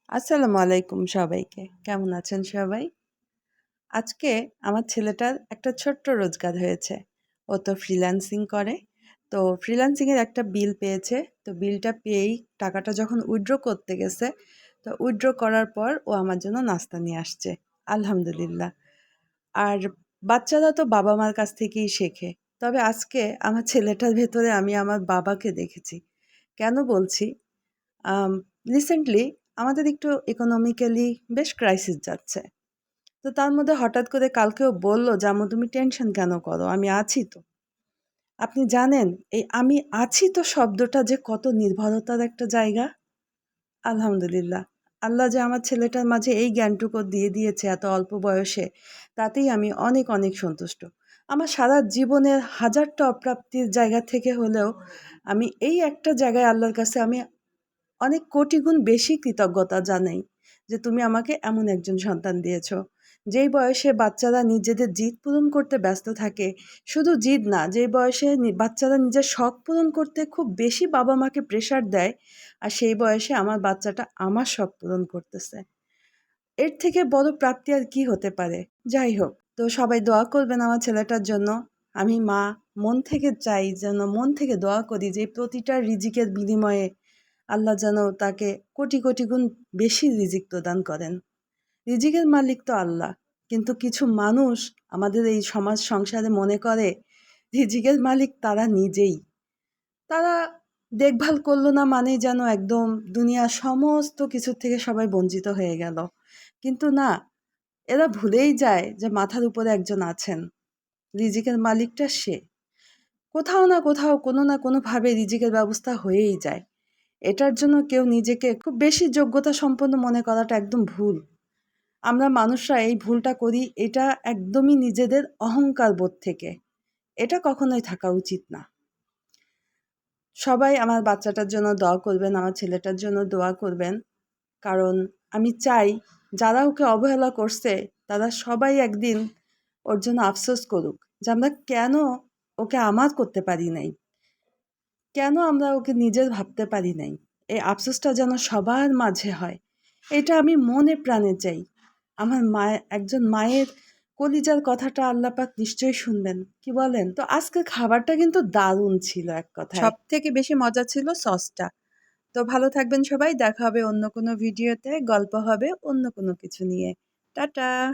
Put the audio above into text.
আসসালামু আলাইকুম সবাইকে। কেমন আছেন সবাই? আজকে আমার ছেলেটার একটা ছোট্ট রোজগার হয়েছে। ও তো ফ্রিল্যান্সিং করে। তো ফ্রিল্যান্সিং এর একটা বিল পেয়েছে। তো বিলটা পেয়েই টাকাটা যখন উইথড্র করতে গেছে, তো উইথড্র করার পর ও আমার জন্য নাস্তা নিয়ে আসছে। আলহামদুলিল্লাহ। আর বাচ্চারা তো বাবা-মার কাছ থেকেই শেখে। তবে আজকে আমার ছেলেটার ভেতরে আমি আমার বাবাকে দেখেছি। কেন বলছি? আম রিসেন্টলি আমাদের একটু ইকোনমিক্যালি বেশ ক্রাইসিস যাচ্ছে। তো তার মধ্যে হঠাৎ করে কালকেও বলল যে, "আম্মু তুমি টেনশন কেন করো? আমি আছি তো।" আপনি জানেন এই "আমি আছি তো" শব্দটা যে কত নির্ভরতার একটা জায়গা? আলহামদুলিল্লাহ। আল্লাহ যে আমার ছেলেটার মাঝে এই জ্ঞানটুকু দিয়ে দিয়েছে এত অল্প বয়সে, তাতেই আমি অনেক, অনেক সন্তুষ্ট। আমার সারা জীবনের হাজারটা অপ্রাপ্তির জায়গা থেকে হলেও আমি এই একটা জায়গায় আল্লাহর কাছে আমি অনেক কোটি গুণ বেশি কৃতজ্ঞতা জানাই যে তুমি আমাকে এমন একজন সন্তান দিয়েছো। যেই বয়সে বাচ্চারা নিজেদের জিদ পূরণ করতে ব্যস্ত থাকে, শুধু জিদ না, যেই বয়সে বাচ্চারা নিজের শখ পূরণ করতে খুব বেশি বাবা-মাকে প্রেশার দেয়, আর সেই বয়সে আমার বাচ্চাটা আমার শখ পূরণ করতেছে। এর থেকে বড় প্রাপ্তি আর কি হতে পারে? যাই হোক, তো সবাই দোয়া করবেন আমার ছেলেটার জন্য। আমি মা মন থেকে চাই যেন মন থেকে দোয়া করি যে প্রতিটা রিজিকের বিনিময়ে আল্লাহ যেন তাকে কোটি, কোটি গুণ বেশি রিজিক প্রদান করেন। রিজিকের মালিক তো আল্লাহ। কিন্তু কিছু মানুষ আমাদের এই সমাজ সংসারে মনে করে রিজিকের মালিক তারা নিজেই। তারা দেখভাল করল না মানেই যেন একদম দুনিয়ার সমস্ত কিছুর থেকে সবাই বঞ্চিত হয়ে গেল। কিন্তু না, এরা ভুলেই যায় যে মাথার উপরে একজন আছেন। রিজিকের মালিকটা সে। কোথাও না কোথাও কোনো না কোনোভাবে রিজিকের ব্যবস্থা হয়েই যায়। এটার জন্য কেউ নিজেকে খুব বেশি যোগ্যতা সম্পন্ন মনে করাটা একদম ভুল। আমরা মানুষরা এই ভুলটা করি এটা একদমই নিজেদের অহংকার বোধ থেকে। এটা কখনোই থাকা উচিত না। সবাই আমার বাচ্চাটার জন্য দোয়া করবেন, আমার ছেলেটার জন্য দোয়া করবেন। কারণ আমি চাই যারা ওকে অবহেলা করছে তারা সবাই একদিন ওর জন্য আফসোস করুক যে আমরা কেন ওকে আমার করতে পারি নাই। কেন আমরা ওকে নিজের ভাবতে পারি নাই? এই আফসোসটা যেন সবার মাঝে হয়। এটা আমি মনে প্রাণে চাই। আমার একজন মায়ের কলিজার কথাটা আল্লাহ পাক নিশ্চয়ই শুনবেন। কি বলেন? তো আজকের খাবারটা কিন্তু দারুণ ছিল এক কথায়। সবথেকে বেশি মজা ছিল সসটা। তো ভালো থাকবেন সবাই। দেখা হবে অন্য কোনো ভিডিওতে। গল্প হবে অন্য কোনো কিছু নিয়ে। টাটা।